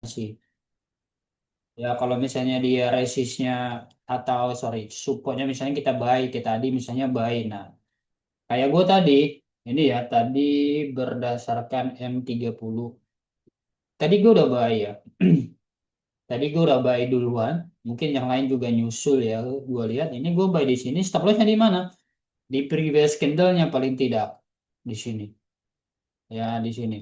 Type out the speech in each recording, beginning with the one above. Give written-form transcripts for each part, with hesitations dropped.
sih. Ya kalau misalnya dia resistnya atau sorry supportnya misalnya kita buy kayak tadi misalnya buy. Nah kayak gue tadi ini ya tadi berdasarkan M30. Tadi gue udah buy ya. Tadi gue udah buy duluan. Mungkin yang lain juga nyusul ya. Gue lihat ini gue buy di sini. Stop lossnya di mana? Di previous candle-nya paling tidak di sini. Ya di sini.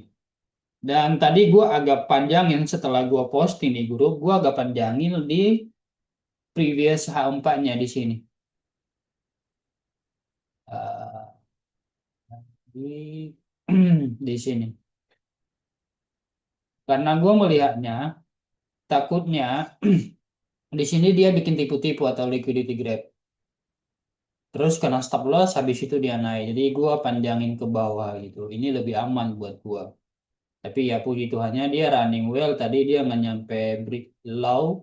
Dan tadi gue agak panjangin setelah gue posting di grup, gue agak panjangin di previous H4-nya di sini. Eh, di di sini. Karena gue melihatnya takutnya di sini dia bikin tipu-tipu atau liquidity grab. Terus kena stop loss, habis itu dia naik. Jadi gue panjangin ke bawah gitu. Ini lebih aman buat gue. Tapi ya puji Tuhannya dia running well. Tadi dia nggak nyampe break low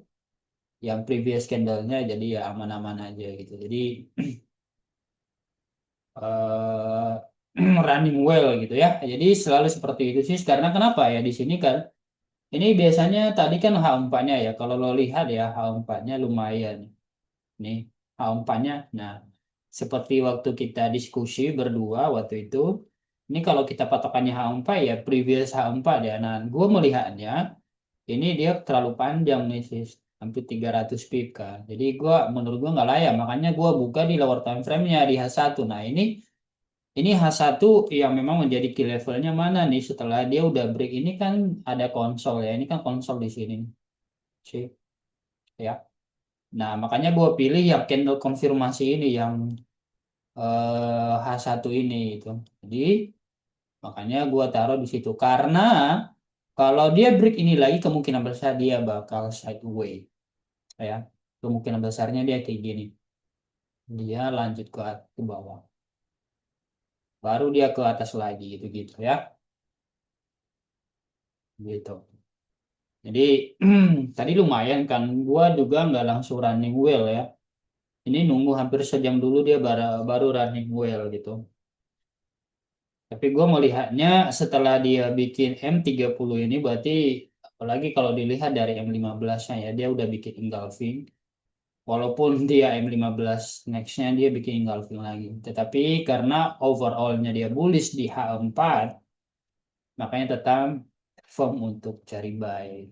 yang previous candle-nya. Jadi ya aman-aman aja gitu. Jadi eh running well gitu ya. Jadi selalu seperti itu sih. Karena kenapa ya di sini kan ini biasanya tadi kan H4-nya ya. Kalau lo lihat ya H4-nya lumayan. Nih H4-nya. Nah, seperti waktu kita diskusi berdua waktu itu. Ini kalau kita patokannya H4 ya previous H4 ya. Nah, gue melihatnya ini dia terlalu panjang nih sih. Hampir 300 pip kan. Jadi menurut gua nggak layak. Makanya gua buka di lower time frame-nya di H1. Nah, ini H1 yang memang menjadi key levelnya mana nih setelah dia udah break ini kan ada konsol ya. Ini kan konsol di sini sih ya. Nah, makanya gue pilih yang candle konfirmasi ini yang H1 ini itu. Jadi makanya gue taruh di situ karena kalau dia break ini lagi kemungkinan besar dia bakal sideways ya. Kemungkinan besarnya dia kayak gini. Dia lanjut ke bawah. Baru dia ke atas lagi gitu-gitu ya. Gitu. Jadi tadi lumayan kan, gua juga nggak langsung running well ya. Ini nunggu hampir sejam dulu dia baru running well gitu. Tapi gua melihatnya setelah dia bikin M30 ini berarti apalagi kalau dilihat dari M15-nya ya, dia udah bikin engulfing. Walaupun dia M15 next-nya dia bikin engulfing lagi. Tetapi karena overall-nya dia bullish di H4, makanya tetap firm untuk cari buy.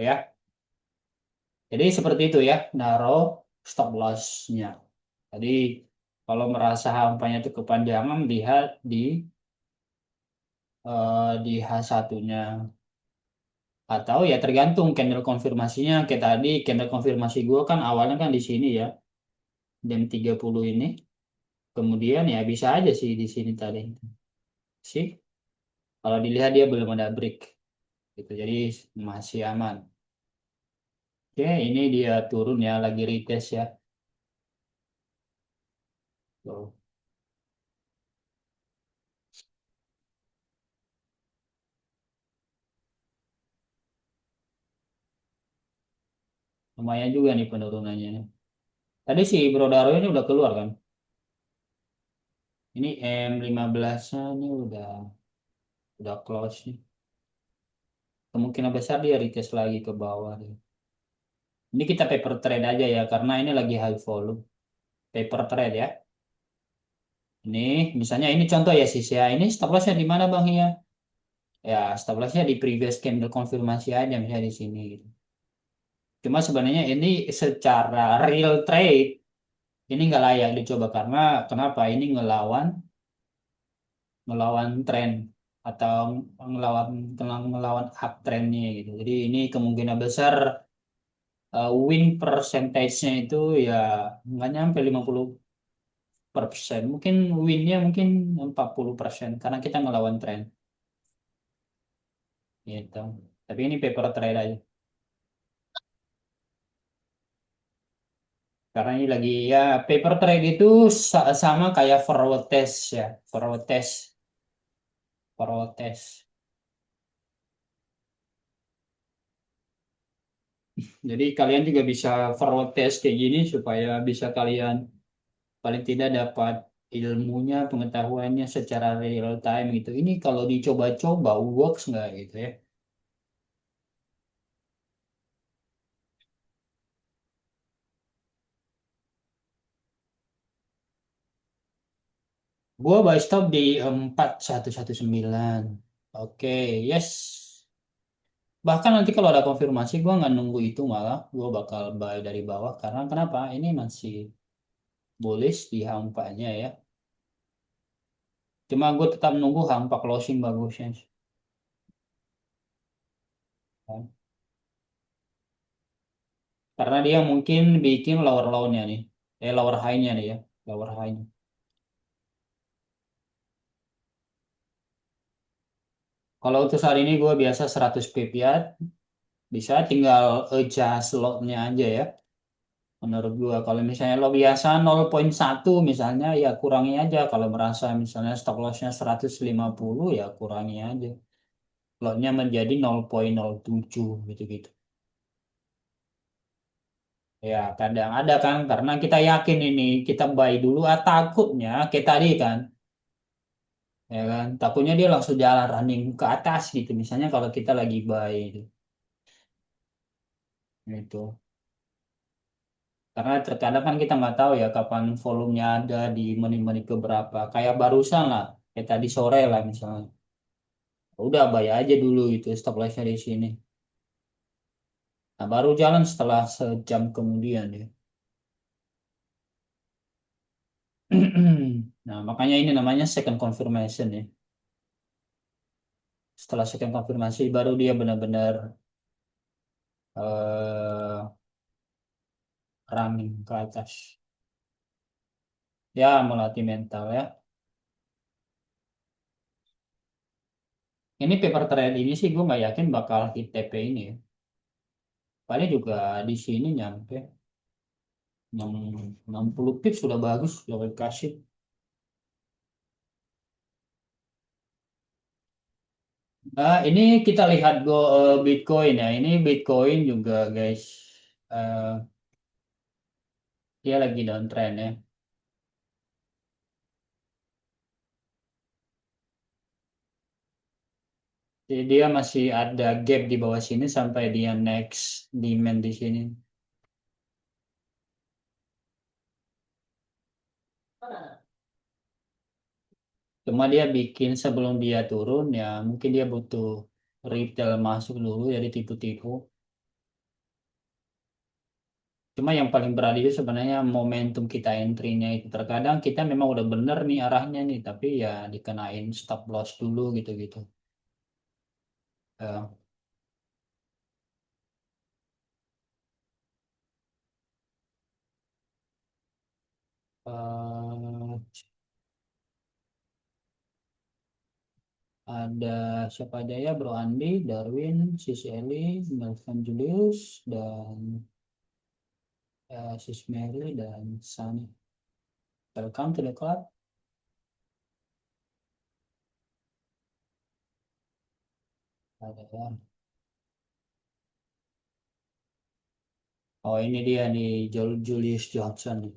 Ya. Jadi seperti itu ya, naruh stop loss-nya. Jadi kalau merasa hampanya itu kepanjangan, lihat di H1-nya. Atau ya tergantung candle konfirmasinya. Kayak tadi candle konfirmasi gue kan awalnya kan di sini ya, jam 30 ini. Kemudian ya bisa aja sih di sini tadi. Sih, kalau dilihat dia belum ada break. Gitu. Jadi masih aman. Oke, ini dia turun ya, lagi retest ya. Tuh. Lumayan juga nih penurunannya. Tadi si Bro Darwo ini udah keluar kan? Ini M15-nya ini udah close nih. Kemungkinan besar dia retest lagi ke bawah nih. Ini kita paper trade aja ya karena ini lagi high volume. Paper trade ya. Ini misalnya ini contoh ya sis ya. Ini stop loss-nya di mana Bang ya? Ya stop loss-nya di previous candle konfirmasi aja misalnya di sini gitu. Cuma sebenarnya ini secara real trade ini nggak layak dicoba karena kenapa? Ini ngelawan ngelawan tren atau ngelawan ngelawan uptrendnya gitu. Jadi ini kemungkinan besar win percentage-nya itu ya nggak nyampe 50%. Mungkin win-nya mungkin 40% karena kita ngelawan tren gitu. Tapi ini paper trade aja. Karena ini lagi ya paper trade itu sama kayak forward test ya, forward test, forward test. Jadi kalian juga bisa forward test kayak gini supaya bisa kalian paling tidak dapat ilmunya, pengetahuannya secara real time gitu. Ini kalau dicoba-coba works nggak gitu ya. Gua buy stop di 4119. Oke, yes. Bahkan nanti kalau ada konfirmasi, gua nggak nunggu itu malah. Gua bakal buy dari bawah. Karena kenapa? Ini masih bullish di H4-nya ya. Cuma gue tetap nunggu H4 closing bagusnya. Karena dia mungkin bikin lower low-nya nih. Lower high-nya nih ya. Lower high-nya. Kalau untuk saat ini gue biasa 100 pip ya. Bisa tinggal adjust lot-nya aja ya. Menurut gue. Kalau misalnya lo biasa 0,1 misalnya ya kurangi aja. Kalau merasa misalnya stop loss-nya 150 ya kurangi aja. Lot-nya menjadi 0,07 gitu-gitu. Ya kadang ada kan. Karena kita yakin ini. Kita buy dulu. Takutnya kayak tadi kan. Ya kan takutnya dia langsung jalan running ke atas gitu misalnya kalau kita lagi buy itu karena terkadang kan kita nggak tahu ya kapan volumenya ada di menit-menit keberapa kayak barusan lah kayak tadi sore lah misalnya udah buy aja dulu itu stop lossnya di sini nah baru jalan setelah sejam kemudian ya. Nah makanya ini namanya second confirmation ya setelah second confirmasi baru dia benar-benar eh running ke atas ya melatih mental ya. Ini paper trade ini sih gue nggak yakin bakal hit TP ini ya. Paling juga di sini nyampe 60 pips sudah bagus sudah kasih. Nah, ini kita lihat Bitcoin ya. Ini Bitcoin juga guys. Eh, dia lagi downtrend ya. Jadi dia masih ada gap di bawah sini sampai dia next demand di sini. Cuma dia bikin sebelum dia turun ya mungkin dia butuh retail masuk dulu jadi tipu-tipu. Cuma yang paling berat itu sebenarnya momentum kita entry-nya itu. Terkadang kita memang udah bener nih arahnya nih, tapi ya dikenain stop loss dulu gitu-gitu. Eh, eh, ada siapa aja ya, Bro Andi, Darwin, Sis Eli, Melvin Julius, dan Sis Mary, dan Sunny. Welcome to the club. Ada ya. Oh ini dia nih, Julius Johnson.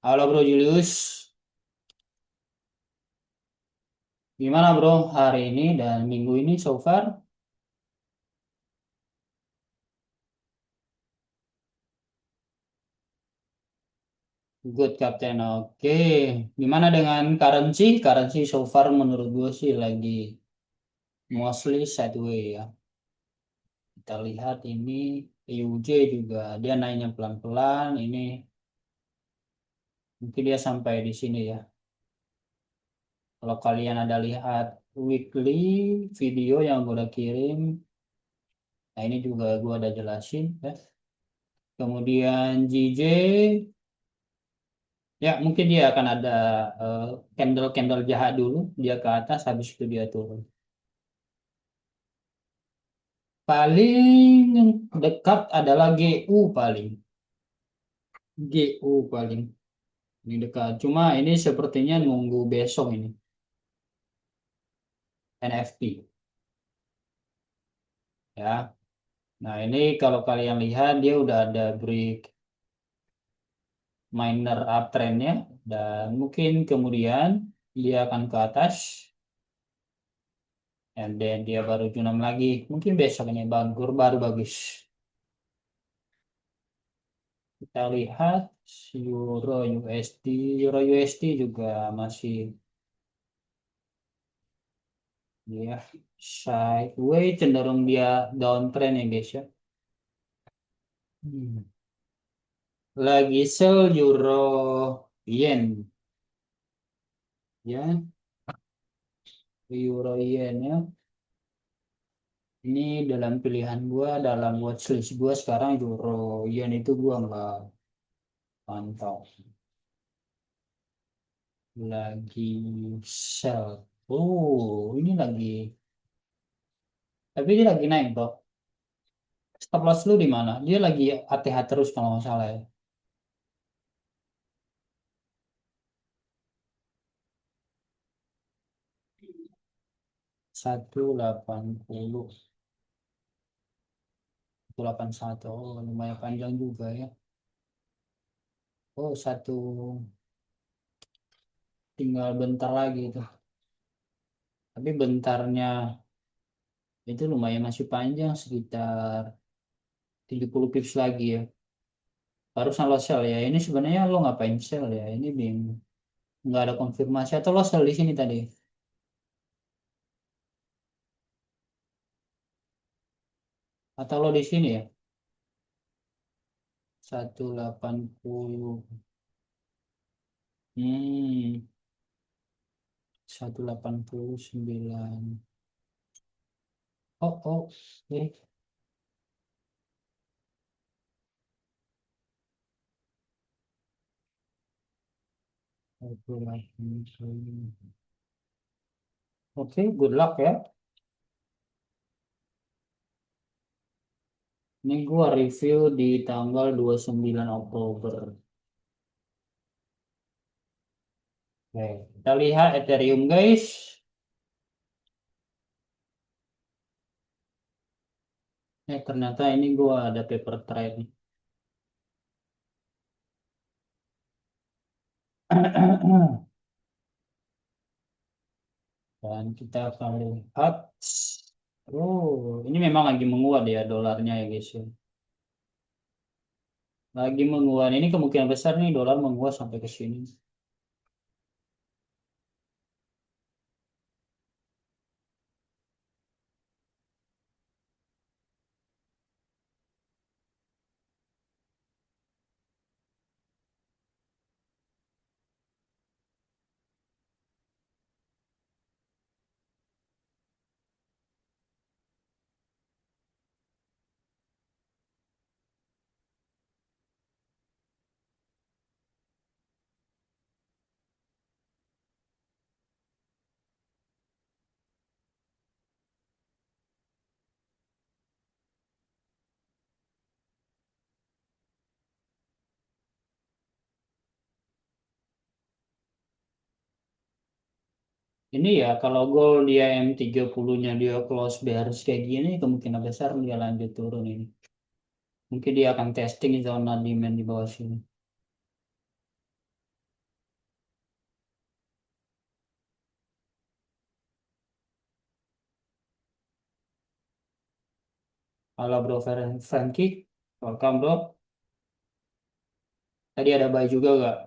Halo Bro Julius. Gimana bro hari ini dan minggu ini so far? Good Captain, oke. Gimana dengan currency? Currency so far menurut gue sih lagi mostly sideways ya. Kita lihat ini UJ juga dia naiknya pelan-pelan. Ini mungkin dia sampai di sini ya. Kalau kalian ada lihat weekly video yang gue udah kirim, nah ini juga gue ada jelasin ya. Kemudian JJ ya, mungkin dia akan ada candle-candle jahat dulu, dia ke atas, habis itu dia turun. Paling dekat adalah GU paling. GU paling. Ini dekat. Cuma ini sepertinya nunggu besok ini. NFP. Ya. Nah ini kalau kalian lihat dia udah ada break minor uptrendnya. Dan mungkin kemudian dia akan ke atas. and then dia baru 76 lagi. Mungkin besoknya baru bagus. Kita lihat Euro USD. Euro USD juga masih ya sideways, cenderung dia downtrend ya guys ya. Hmm. Lagi sell Euro Yen ya, Euro Yen ya. Ini dalam pilihan gua, dalam watchlist gua sekarang Euro Yen itu gua nggak pantau. Lagi sell. Oh, ini lagi. Tapi dia lagi naik, bro. Stop loss lu di mana? Dia lagi ATH terus kalau nggak salah ya. 180, 181. Oh, lumayan panjang juga ya. Oh, tinggal bentar lagi itu. Tapi bentarnya itu lumayan masih panjang, sekitar 70 pips lagi ya. Barusan lo sell ya. Ini sebenarnya lo ngapain sell ya? Ini bingung. Nggak ada konfirmasi atau lo sell di sini tadi? Atau lo di sini ya? 180. Hmm, 189. Oh, oh. Eh, 189. Oke, good luck ya. Ini gua review di tanggal 29 Oktober. Oke, kita lihat Ethereum guys. Ternyata ini gua ada paper trade. Dan kita akan lihat. Oh, ini memang lagi menguat ya dolarnya ya guys ya. Lagi menguat. Ini kemungkinan besar nih dolar menguat sampai ke sini. Ini ya kalau gold dia M30-nya dia close bearish kayak gini kemungkinan besar dia lanjut turun ini. Mungkin dia akan testing zona demand di bawah sini. Halo bro Frankie, welcome bro. Tadi ada buy juga gak?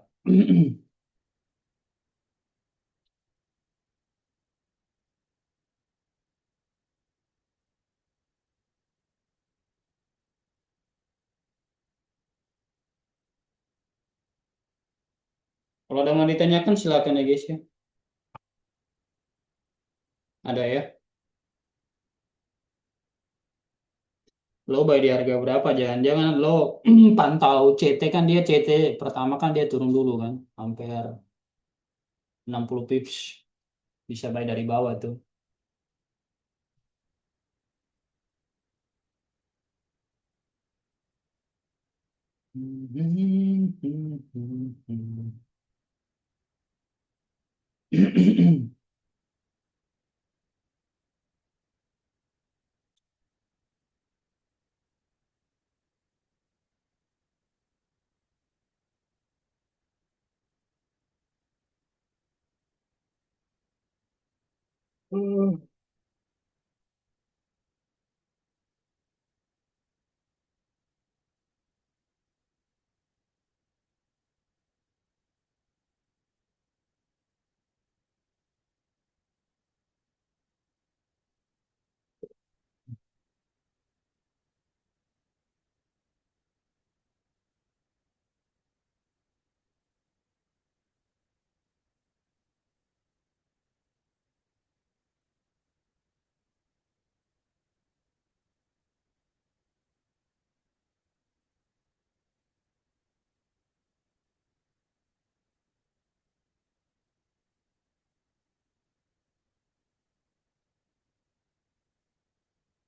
Kalau ada yang mau ditanyakan silakan ya guys ya. Ada ya. Lo buy di harga berapa? Jangan-jangan lo pantau CT kan dia CT pertama kan dia turun dulu kan. Hampir 60 pips. Bisa buy dari bawah tuh.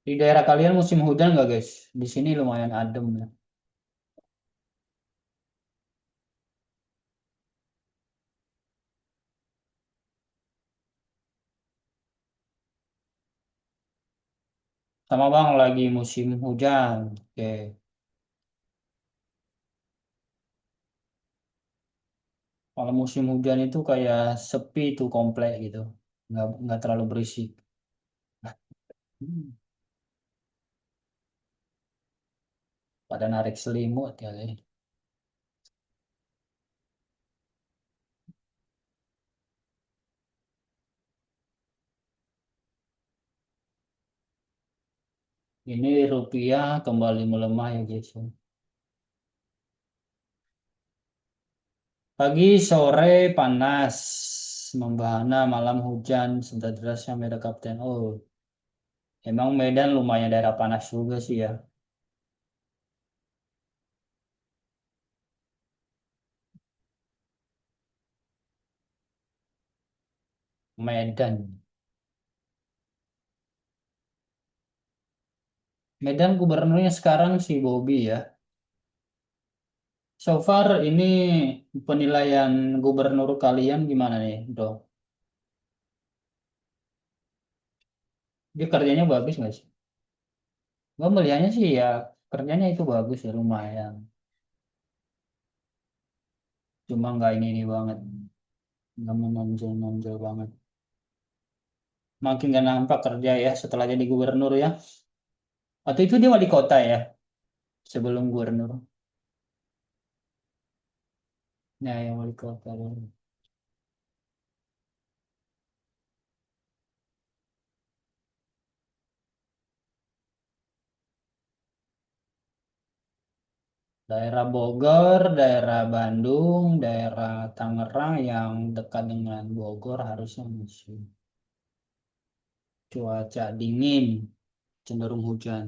Di daerah kalian musim hujan nggak guys? Di sini lumayan adem ya. Sama bang lagi musim hujan. Oke. Kalau musim hujan itu kayak sepi tuh komplek gitu. Nggak terlalu berisik. Hmm. Pada narik selimut ya. Ini rupiah kembali melemah ya guys. Pagi sore panas, membahana malam hujan, sebentar deras sampai ada kapten. Oh, emang Medan lumayan daerah panas juga sih ya. Medan. Medan gubernurnya sekarang si Bobby ya. So far ini penilaian gubernur kalian gimana nih, bro? Dia kerjanya bagus nggak sih? Gue melihatnya sih ya kerjanya itu bagus ya lumayan. Cuma nggak ini banget, nggak menonjol-nonjol banget. Makin gak nampak kerja ya setelah jadi gubernur ya. Atau itu dia wali kota ya sebelum gubernur. Ya, yang wali kota. Daerah Bogor, daerah Bandung, daerah Tangerang yang dekat dengan Bogor harusnya musim cuaca dingin, cenderung hujan.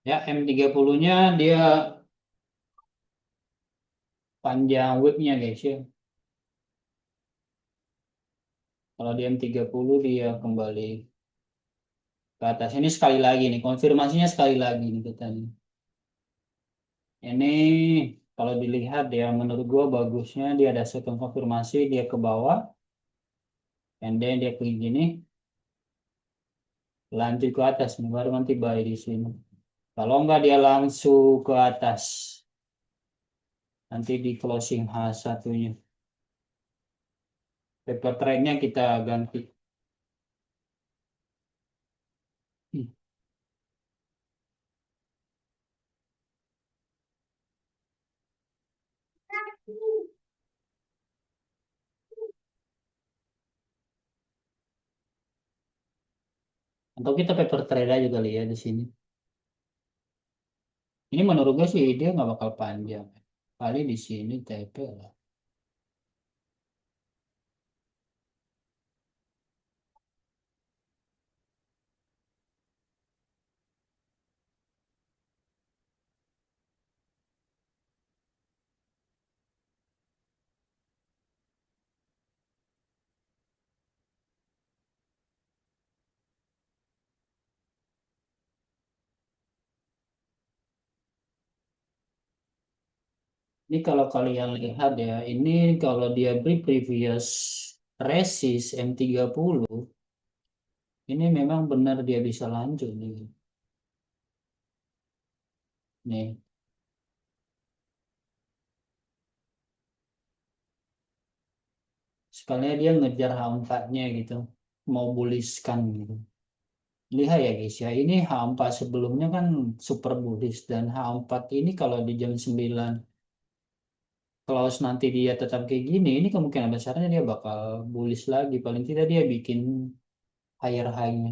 Ya, M30-nya dia panjang whipnya guys ya. Kalau di M30 dia kembali ke atas. Ini sekali lagi nih, konfirmasinya sekali lagi nih kita nih. Ini kalau dilihat ya menurut gua bagusnya dia ada second konfirmasi dia ke bawah, and then dia ke gini, lanjut ke atas nih, baru nanti buy di sini. Kalau enggak dia langsung ke atas, nanti di closing H1-nya. Paper trade-nya kita ganti. Hmm. Atau kita paper trade aja kali ya di sini. Ini menurut gue sih dia nggak bakal panjang. Kali di sini TP lah. Ini kalau kalian lihat ya, ini kalau dia beri previous resist M30, ini memang benar dia bisa lanjut nih. Nih, sekalinya dia ngejar H4-nya gitu, mau bulliskan gitu. Lihat ya guys ya, ini H4 sebelumnya kan super bullish dan H4 ini kalau di jam 9 kalau nanti dia tetap kayak gini, ini kemungkinan besarnya dia bakal bullish lagi. Paling tidak dia bikin higher high-nya.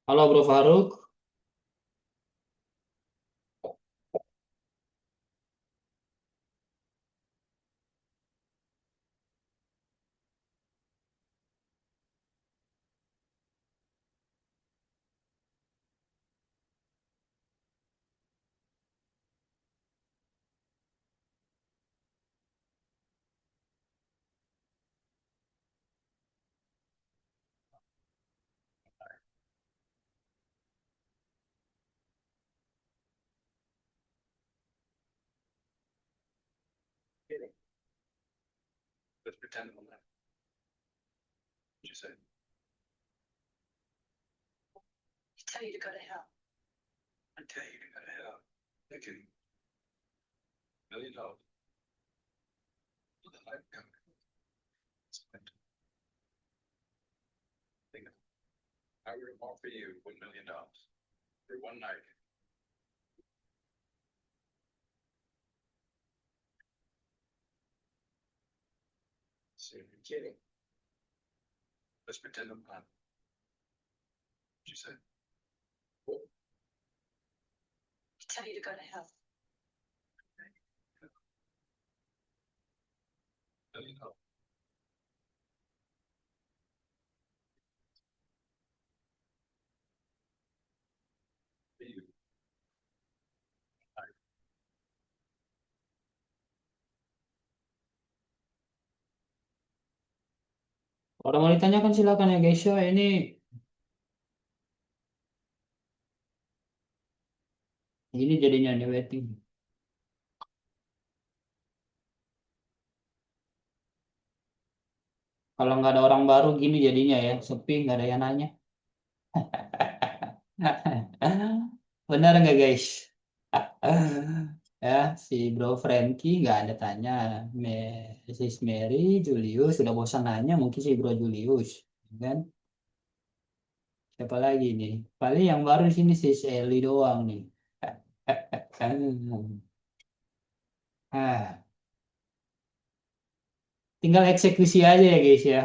Halo Bro Faruk, Let's pretend I'm not. What you say? Tell you to go to hell. I tell you to go to hell. Thinking $1 million. What the heck? Think I would offer you $1 million for one night. So you're kidding. Let's pretend I'm not. What you say? What? Tell you to go to hell. $1 million. For you. orang mau ditanyakan silakan ya guys ya. Ini jadinya nih waiting. Kalau nggak ada orang baru gini jadinya ya, sepi nggak ada yang nanya. Benar nggak guys? Ya, si Bro Frankie nggak ada tanya. Sis Mary, Julius sudah bosan nanya, mungkin si Bro Julius, kan? Siapa lagi nih? Paling yang baru di sini si Eli doang nih. Ah, tinggal eksekusi aja ya guys ya.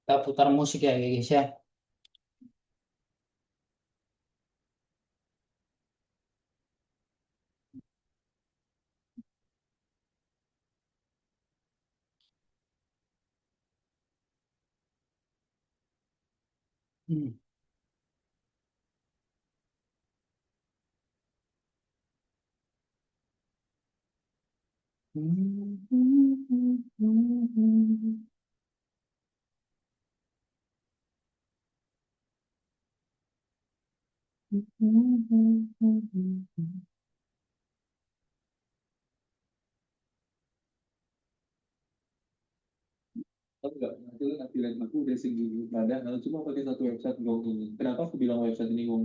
Kita putar musik ya guys ya. Hmm. Tahu nggak, nanti lu affiliate aku udah segini ada, cuma pakai satu website Gong ini. Kenapa aku bilang website ini Gong?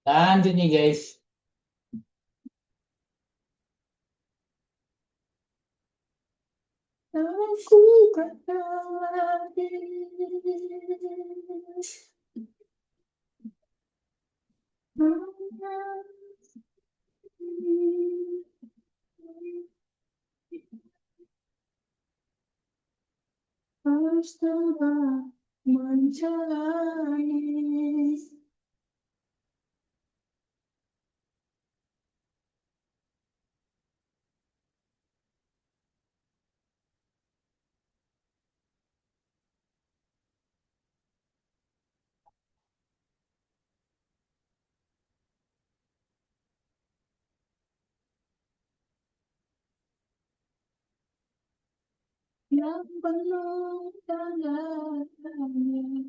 Lanjut nih guys. Aku kata lagi. Harus telah menjalani. Yang penuh tanda tanya.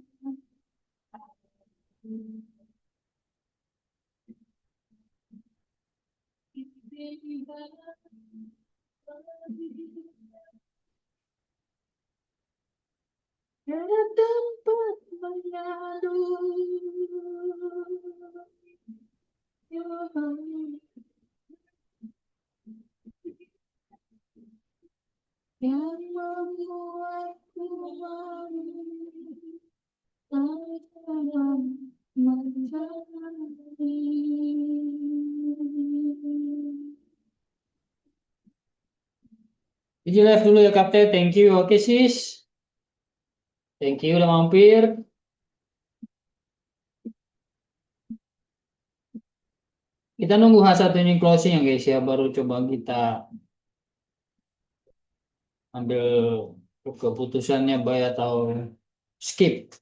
Ada tempat mengadu. Yang membuatku malu dalam menjalani. Jadi live dulu ya Kapten, thank you. Oke sis, thank you udah mampir. Kita nunggu H1 ini closing ya guys ya, baru coba kita ambil keputusannya buy atau skip.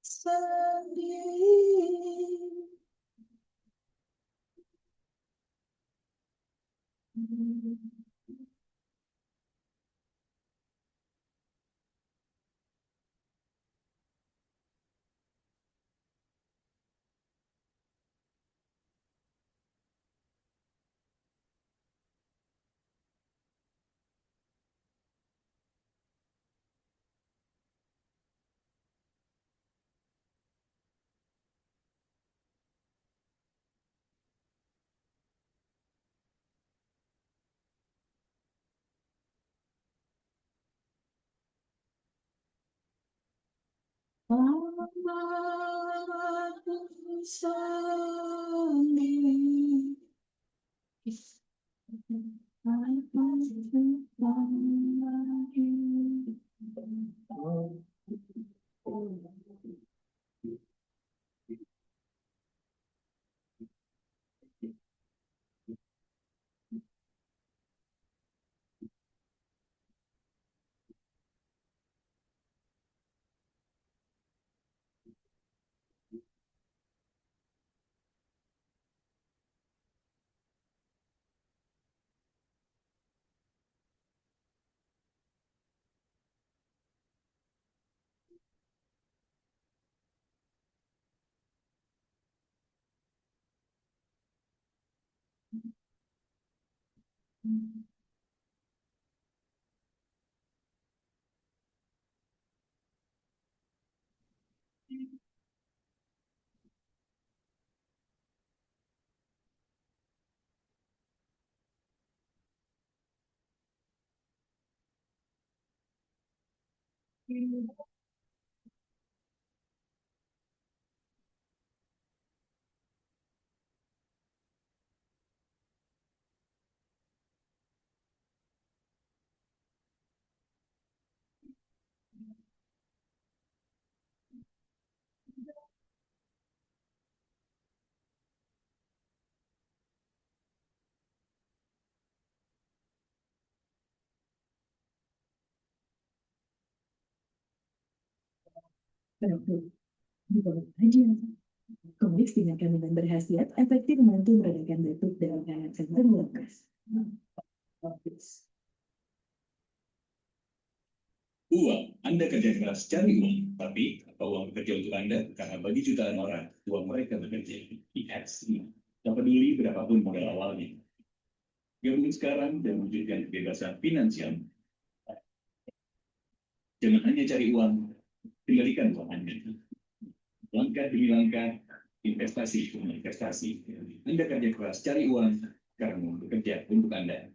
Sendiri. Aku sendiri. Berarti di bawah aja. Komik dengan kandungan berhasiat efektif membantu meredakan batuk dan menghangatkan tenggorokan. Uang, Anda kerja keras cari uang, tapi apa uang bekerja untuk Anda? Karena bagi jutaan orang, uang mereka bekerja. Lihat sini, tak peduli berapapun modal awalnya. Gabung sekarang dan wujudkan kebebasan finansial. Jangan hanya cari uang, kendalikan uang Anda. Langkah demi langkah, investasi demi investasi. Anda kerja keras cari uang, karena uang bekerja untuk Anda.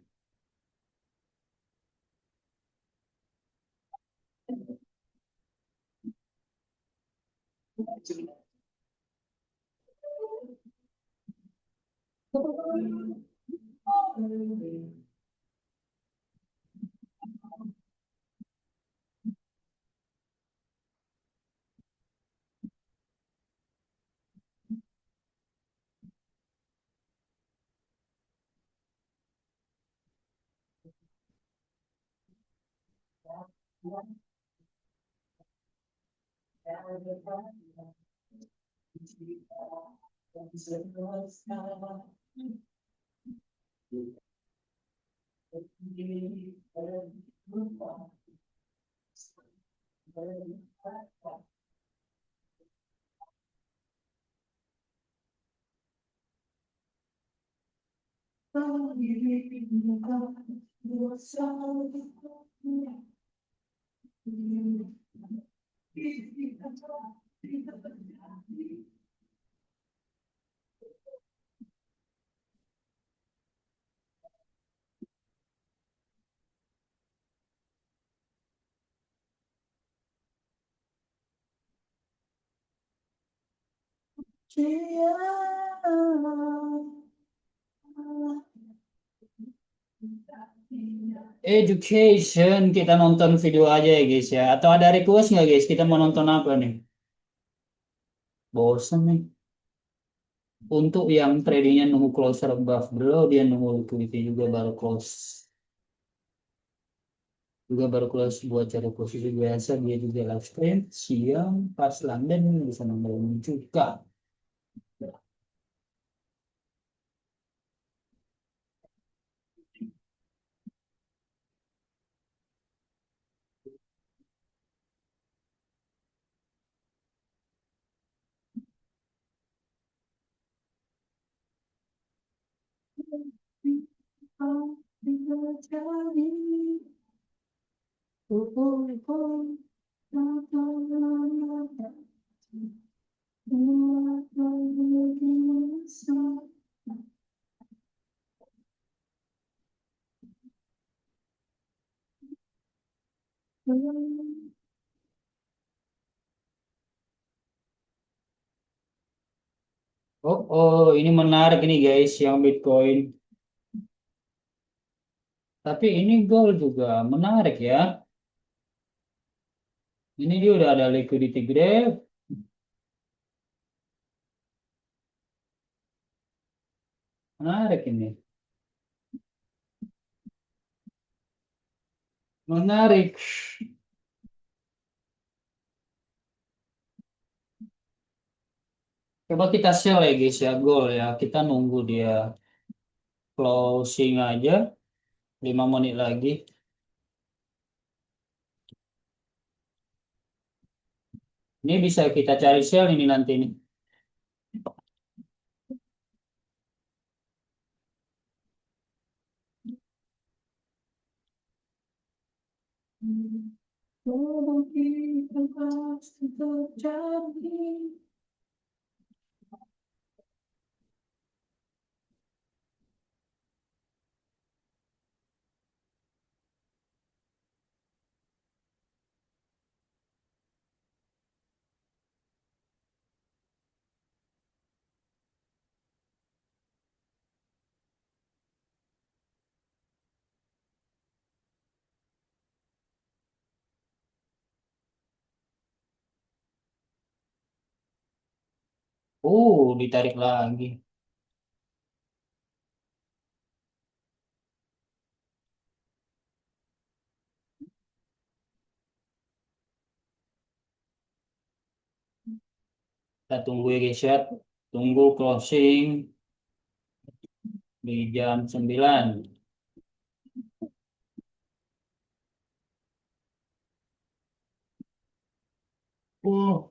Education, kita nonton video aja ya guys ya. Atau ada request nggak guys? Kita mau nonton apa nih? Bosen nih. Untuk yang tradingnya nunggu closer above dulu, dia nunggu liquidity juga baru close. Juga baru close buat cari posisi biasa. Dia juga live stream siang pas London bisa nongol juga. Oh, oh, ini menarik ini guys yang Bitcoin. Tapi ini gold juga menarik ya. Ini dia udah ada liquidity gede. Menarik ini. Menarik. Coba kita sell ya guys ya gold ya. Kita nunggu dia closing aja 5 menit lagi. Ini bisa kita cari sell ini nanti nih. Ditarik lagi. Kita tunggu ya guys ya. Tunggu closing di jam 9. Oh.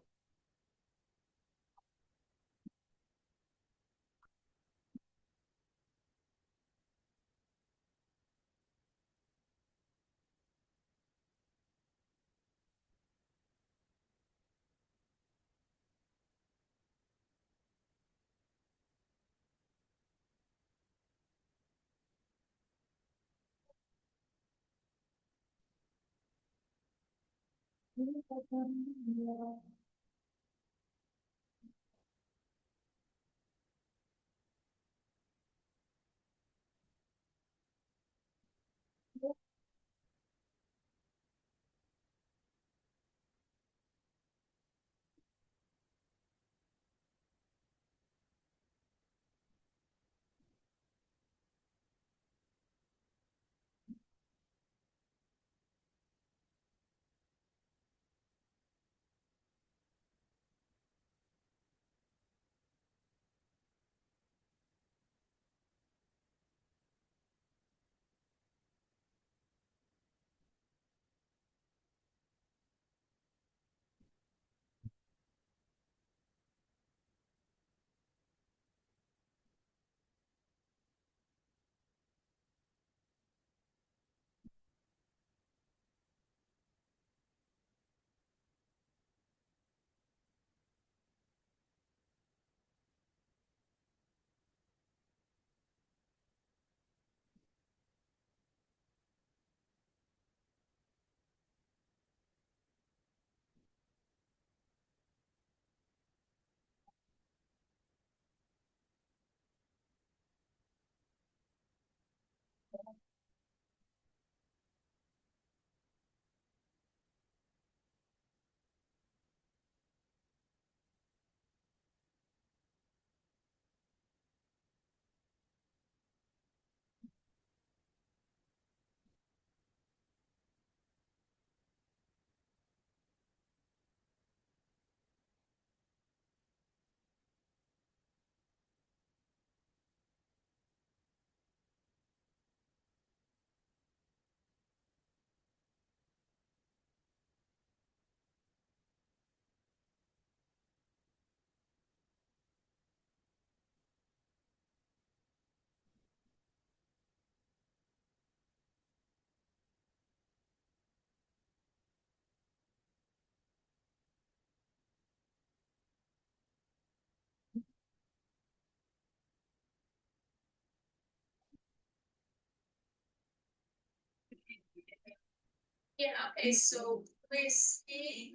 Yeah, okay, so whiskey.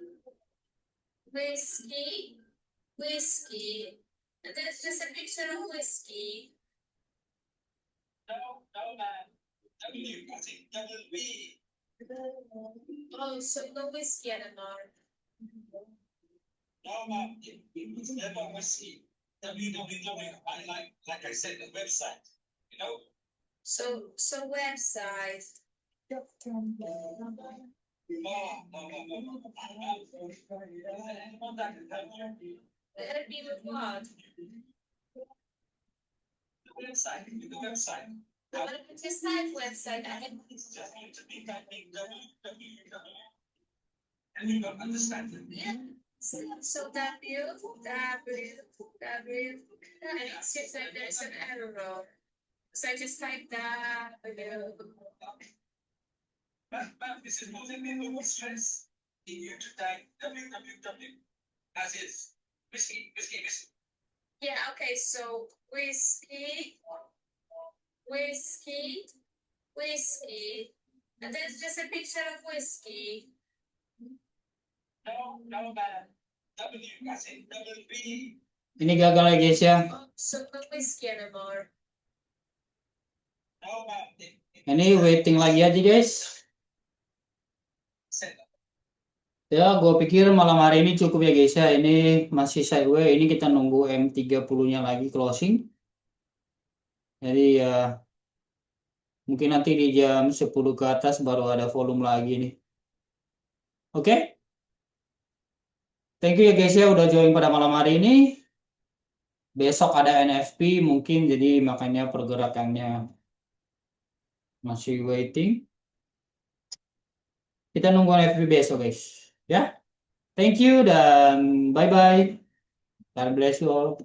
And that's just a picture of whiskey. Oh, so no whiskey anymore. So website. Help me with what? I want to just type website. I can. Yeah. So W, and it seems like there's an error. So I just type W. Yeah, okay, so whiskey, and there's just a picture of whiskey. Ini gagal ya guys ya. So no whiskey anymore. Ini waiting lagi aja guys. Ya, gue pikir malam hari ini cukup ya guys ya. Ini masih sideway. Ini kita nunggu M30-nya lagi closing. Jadi ya mungkin nanti di jam 10 ke atas baru ada volume lagi nih. Oke? Thank you ya guys ya udah join pada malam hari ini. Besok ada NFP mungkin jadi makanya pergerakannya masih waiting. Kita nunggu NFP besok guys. Ya. Thank you dan bye bye. God bless you all.